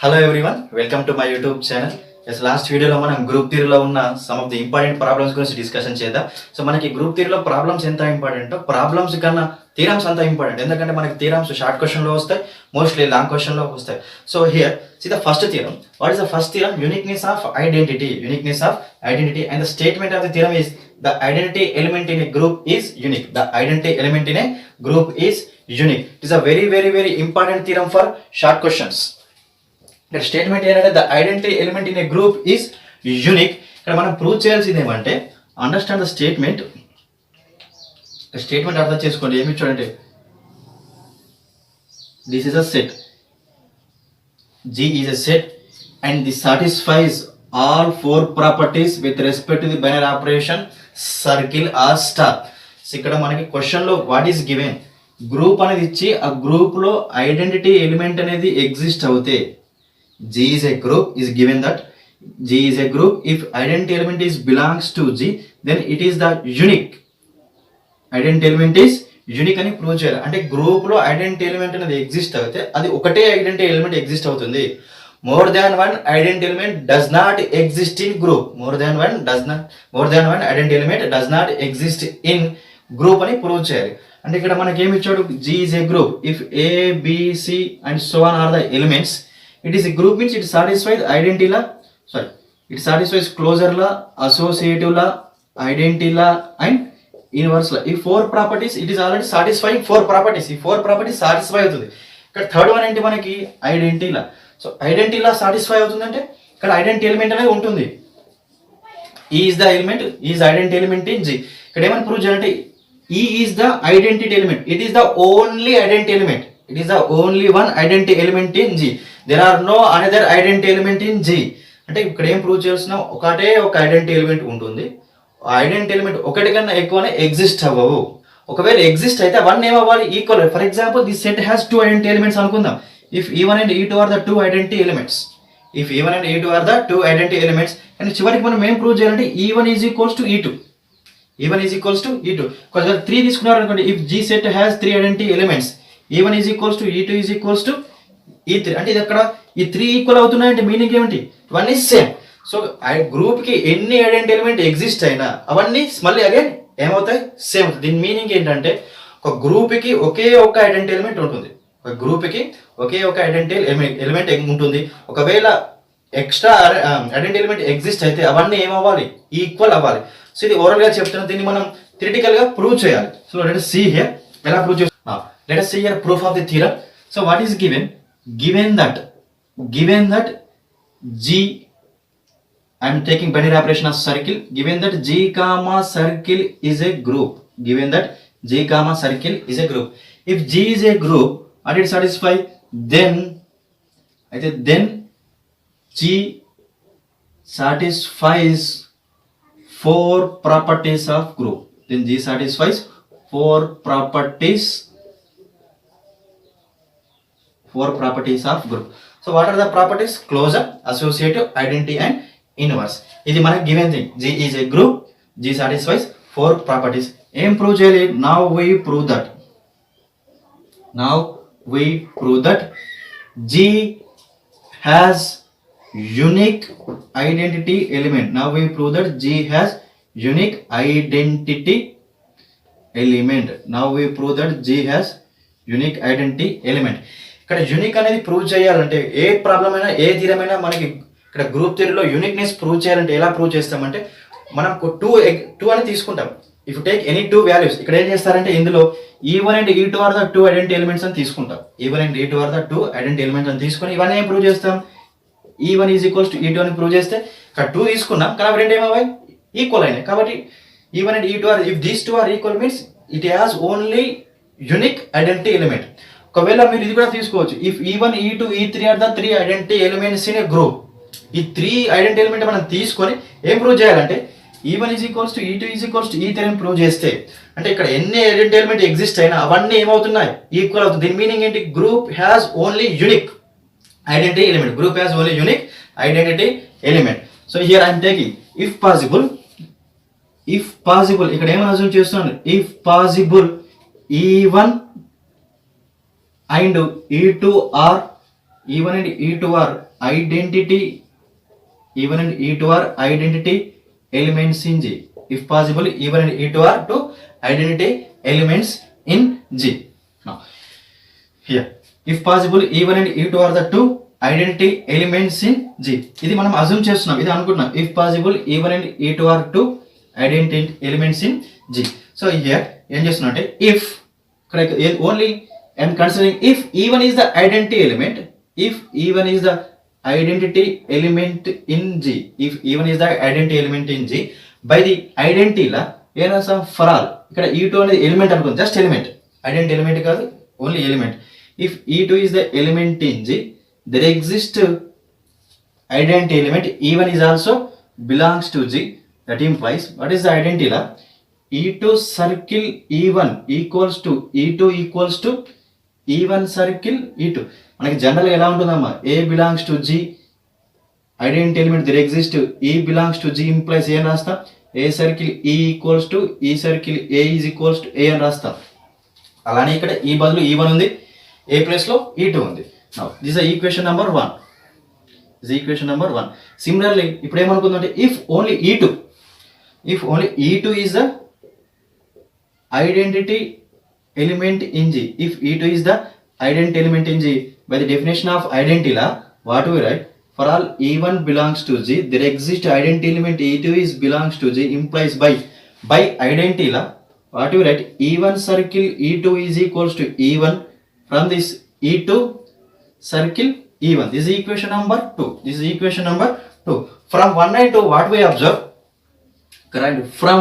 Hello everyone, welcome to my YouTube channel. As last వీడియోలో మనం group థియరీలో ఉన్న some of the important problems గురించి డిస్కషన్ చేద్దాం. సో మనకి గ్రూప్ థియరీలో ప్రాబ్లమ్స్ ఎంత ఇంపార్టెంట్, ప్రాబ్లమ్స్ కన్నా థీరమ్స్ అంత ఇంపార్టెంట్. ఎందుకంటే మనకి థీరమ్స్ షార్ట్ క్వశ్చన్లో వస్తాయి, మోస్ట్లీ లాంగ్ క్వశ్చన్లో వస్తాయి. So here see the first theorem. What is the first theorem? Uniqueness of identity. Uniqueness of identity. And the statement of the theorem is the identity element in a group is unique. The identity element in a group is unique. It is a very important theorem for short questions. The statement ఏంటంటే the identity element in a group is unique. ఇక్కడ మనం prove చేయాల్సింది ఏమంటే understand the statement. Statement అర్థం చేసుకోండి. ఏమి చూడండి, this is a set. G is a set and this satisfies all four properties with respect to the binary operation circle or star. So ఇక్కడ మనకి క్వశ్చన్లో వాట్ ఈస్ గివెన్, గ్రూప్ అనేది ఇచ్చి ఆ గ్రూప్లో ఐడెంటిటీ ఎలిమెంట్ అనేది ఎగ్జిస్ట్ అవుతే G is a group is given that G is a group if identity element is belongs to G then it is the unique. Identity element is unique అని prove చేయాలి. అంటే గ్రూప్లో identity element అనేది exist అయితే అది ఒకటే identity element exist అవుతుంది. More than one identity element does not exist in group. More than one identity element does not exist in group అని ప్రూవ్ చేయాలి. అంటే ఇక్కడ మనకి ఏమి ఇచ్చాడు, G is a group if A, B, C and so on are the elements. It is a group means it satisfies identity law, it satisfies closure law, associative law, identity law and inverse law. ఈ four properties it is already satisfying four properties. ఈ four properties satisfy అవుతుంది. ఇక్కడ third one ఏంటి మనకి identity law. So identity law satisfy అవుతుందంటే ఇక్కడ identity element అనేది ఉంటుంది. E is the element, is identity element in G. ఇక్కడ ఏమని ప్రూవ్ చేయాలంటే e is the identity element, it is the only identity element, it is the only one identity element in G. There are no another identity element in G. అంటే ఇక్కడ ఏం prove చేయాల్సిన ఒకటే ఒక identity element ఉంటుంది. Identity element ఒకటి కన్నా ఎక్కువనే ఎగ్జిస్ట్ అవ్వవు. ఒకవేళ ఎగ్జిస్ట్ అయితే అవన్నీ ఏమవ్వాలి, equal. For example this set has two identity elements అనుకుందాం. If E1 and E2 are the two identity elements, if E1 and E2 are the two identity elements, and చివరికి మనం ఏం ప్రూవ్ చేయాలంటే E1 is equals to E2. E1 is equals to E2. కొంచెం 3 తీసుకున్నారు అనుకోండి, if G set has 3 identity elements, E1 is equals to E2 is equals to E3. అంటే ఇది అక్కడ ఈ 3 ఈక్వల్ అవుతున్నాయంటే మీనింగ్ ఏమిటి, ఇవన్నీ సేమ్. సో గ్రూప్ కి ఎన్ని ఐడెంటిటీ ఎలిమెంట్ ఎగ్జిస్ట్ అయినా అవన్నీ మళ్ళీ అగైన్ ఏమవుతాయి, సేమ్. దీని మీనింగ్ ఏంటంటే ఒక గ్రూప్ కి ఒకే ఒక ఐడెంటిటీ ఎలిమెంట్ ఉంటుంది. ఒక గ్రూప్ కి ఒకే ఒక ఐడెంటిటీ ఎలిమెంట్ ఉంటుంది. ఒకవేళ ఎక్స్ట్రా ఐడెంటిటీ ఎలిమెంట్ ఎగ్జిస్ట్ అయితే అవన్నీ ఏమవ్వాలి, ఈక్వల్ అవ్వాలి. సో ఇది ఓవరాల్ గా చెప్తున్నాం, దీన్ని మనం థియరిటికల్ గా ప్రూవ్ చేయాలి. So let us see here ఎలా ప్రూవ్ చేస్తాం. Let us see here proof of the theorem. So what is given that G, I am taking binary operation of circle. Given that G comma circle is a group. Given that G comma circle is a group. If G is a group and it satisfy, then G satisfies four properties of group. Then G satisfies four properties of group. So what are the properties? Closure, associative, identity and inverse. ఇది మనకి given thing. G is a group, G satisfies 4 properties. ఏం prove చేయాలి, now we prove that G has unique identity element. Now we prove that G has unique identity element. Now we prove that G has unique identity element. ఇక్కడ unique అనేది prove చేయాలంటే ఏ problem అయినా ఏ theorem అయినా మనకి ఇక్కడ group థియరీలో uniqueness prove చేయాలంటే ఎలా prove చేస్తామంటే మనం టూ అని తీసుకుంటాం. If you take any two values, ఇక్కడ ఏం చేస్తారంటే ఇందులో E1 and E2 are the two identity elements అని తీసుకుంటాం. E1 and E2 are the two identity elements అని తీసుకొని ఇవన్నీ ఏం ప్రూవ్ చేస్తాం, E1 is equals to E2 అని ప్రూవ్ చేస్తే ఇక్కడ 2 తీసుకున్నాం కానీ అవి రెండు ఏమవ్వాలి, ఈక్వల్ అయినాయి. కాబట్టి E1 and E2 are, if these two are equal means it has only unique identity element. ఒకవేళ మీరు ఇది కూడా తీసుకోవచ్చు, if E1, E2, E3 are the three identity elements in a group. ఈ 3 ఐడెంటిటీ ఎలిమెంట్ మనం తీసుకొని ఏం ప్రూవ్ చేయాలంటే E1 is equals to E2 is equals to E3 అని ప్రూవ్ చేస్తే, అంటే ఇక్కడ ఎన్ని ఐడెంటిటీ ఎలిమెంట్ ఎగ్జిస్ట్ అయినా అవన్నీ ఏమవుతున్నాయి, ఈక్వల్ అవుతుంది. దీని మీనింగ్ ఏంటి, group has only unique identity element. Group has only unique identity element. So here I'm taking if possible ఇక్కడ ఏమైనా అజ్యూమ్ చేస్తున్నాను, if possible E1 and E2 are E1 and E2 are identity even and E2 are identity elements in G. If possible, even and E2 are two identity elements in G. Now, here, if possible, even and E2 are the two identity elements in G. ఇది మనం assume చేస్తున్నాం, ఇది అనుకుంటున్నాం. If possible, even and E2 are two identity elements in G. So here, ఏం చేస్తున్నా అంటే if only I'm considering if even is the identity element, if even is the identity element in G, if even is the identity element in G, by the identity la ఏం రాస్తాం for all. ఇక్కడ E2 అనేది element అనుకుంది, just element, identity element కాదు, only element. If E2 is the element in G, there exists identity element even is also belongs to G. That implies what is the identity la? E2 circle E1 equals to E2 equals to E1 circle E2. మనకి జనరల్గా ఎలా ఉంటుందమ్మా, A belongs to G, identity element there exists E belongs to G implies ఏం రాస్తాం, A circle E equals to E circle A is equals to A అని రాస్తాం. అలానే ఇక్కడ E బదులు E1 ఉంది, A ప్లేస్ లో E2 ఉంది. Now this is equation number 1. This is equation number 1. Similarly, ఇప్పుడు ఏమనుకుందంటే if only E2 is the identity element in G, if E2 is the identity element in G, by the definition of identity law, what we write, for all E1 belongs to G, there exists identity element E2 is belongs to G implies by identity law, what we write, E1 circle E2 is equals to E1 from this E2 circle E1. This is equation number 2. This is equation number 2. From 1 and 2, what we observe? Correct. From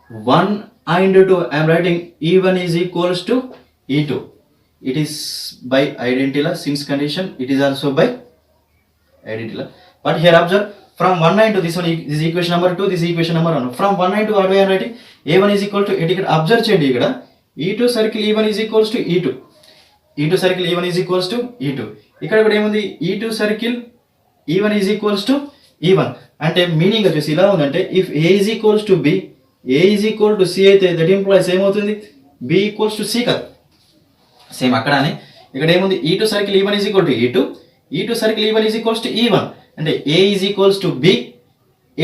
1 and 2, I am writing E1 is equals to E2. It is by identity law, since condition, it is also by identity law. But here observe, from 1 and 2, this is equation number 2, this is equation number 1. From 1 and 2, what we are writing? A1 is equal to, ఇక్కడ observe చేయండి, ఇక్కడ E2 circle E1 is equals to E2. E2 circle E1 is equals to E2. ఇక్కడ కూడా ఏముంది, E2 circle E1 is equals to E1. అంటే meaning వచ్చేసి ఇలా ఉందంటే, if A is equals to B, A is equal to C అయితే that implies ఏమవుతుంది, B equals to C కదా. సేమ్ అక్కడనే ఇక్కడ ఏముంది, E2 circle E1 is equal to E2, E2 circle E1 is equals to E1. అంటే A is equals to B,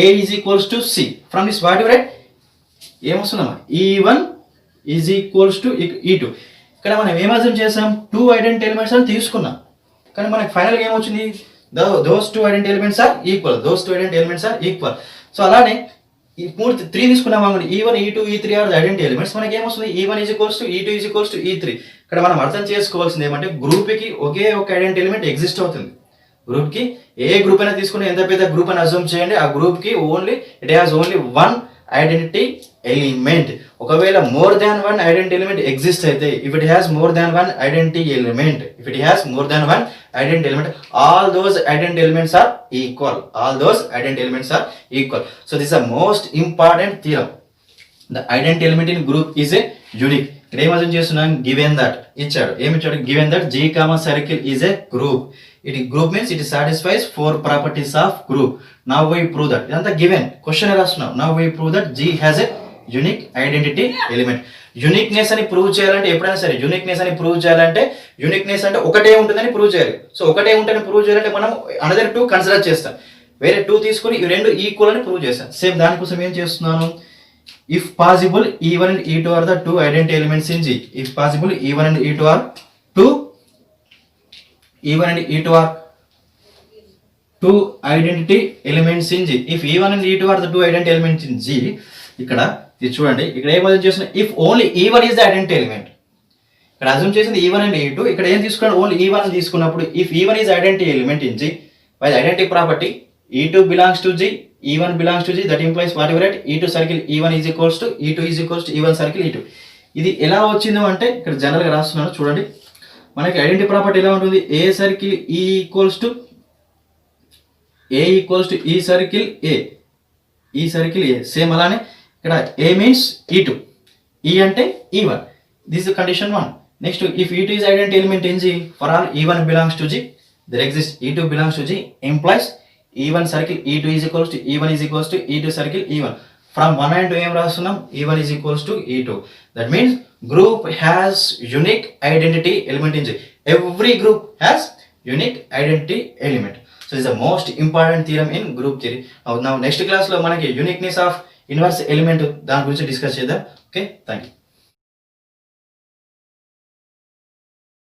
A is equals to C. From this what you write, ఏమొస్తుందమ్మా, E1 is equals to E2. ఇక్కడ మనం ఏం assume చేసాం, two identity elements అని తీసుకున్నాం, కానీ మనకి ఫైనల్గా ఏమొచ్చింది, those two identity elements are equal, those two identity elements are equal. So అలానే ఈ మూడు 3 తీసుకున్నాం అనుకోండి, E1 E2 E3 are identity elements, మనకి ఏమొస్తుంది, E1 is equals to E2 is equals to E3. ఇక్కడ మనం అర్థం చేసుకోవాల్సింది ఏమంటే, గ్రూప్కి ఒకే ఒక ఐడెంటిటీ ఎలిమెంట్ ఎగ్జిస్ట్ అవుతుంది. గ్రూప్కి ఏ గ్రూప్ అయినా తీసుకుని ఎంత పెద్ద గ్రూప్ అని అజ్యూమ్ చేయండి, ఆ గ్రూప్కి it has only one identity element. ఒకవేళ more than one identity element exist అయితే, if it has more than one identity element, if it has more than one identity element, all those identity elements are equal, all those identity elements are equal. So this is the most important theorem. The identity element in group is a unique. ఇక్కడ ఏం అర్థం చేస్తున్నాం, given that ఇచ్చాడు, ఏమి ఇచ్చాడు, given that G, circle is a group. It group means it satisfies 4 properties of group. Now we prove that. ఇదంతా given, question రాస్తున్నాం. Now we prove that G has a unique identity element. Uniqueness అని prove చేయాలంటే, ఎప్పుడైనా సరే uniqueness అని prove చేయాలంటే, uniqueness అంటే ఒకటే ఉంటుందని ప్రూవ్ చేయాలి. సో ఒకటే ఉంటుందని ప్రూవ్ చేయాలంటే మనం అనదర్ 2 కన్సిడర్ చేస్తాం, వేరే 2 తీసుకుని ఈ రెండు ఈక్వల్ అని ప్రూవ్ చేస్తాం. సేమ్ దానికోసం ఏం చేస్తున్నాను, if possible E1 and E2 are the 2 identity elements in G. If possible E1 and E2 are 2 identity elements in G. If E1 and E2 are the 2 identity elements in G, ఇక్కడ ఇది చూడండి, ఇక్కడ ఏం assume చేస్తున్నా, if only E1 is the identity element. ఇక్కడ assume చేసింది E1 and E2, ఇక్కడ ఏం తీసుకున్నాడు, ఓన్లీ E1 అని తీసుకున్నప్పుడు, if E1 is identity element in G, by the identity property E2 belongs to G, E1 belongs to G, that implies what ever right, E2 circle E1 is equals to E2 is equals to E1 circle E2. ఇది ఎలా వచ్చిందో అంటే, ఇక్కడ జనరల్గా రాస్తున్నాను చూడండి, మనకి identity property ఎలా ఉంటుంది, a circle E equals to E circle A, same అలానే ఇక్కడ A means E2, E అంటే E1. This is condition 1. Next, if E2 is identity element in G, for all E1 belongs to G, there exists E2 belongs to G, implies E1 circle E2 is equals to E1 is equals to E2 circle E1. From 1 and 2 ఏం రాస్తున్నాం, E1 is equals to E2. That means group has unique identity element in G. Every group has unique identity element. So is the most important theorem in group theory. నా next క్లాస్లో మనకి uniqueness of inverse element దాని గురించి discuss చేద్దాం. Okay, thank you.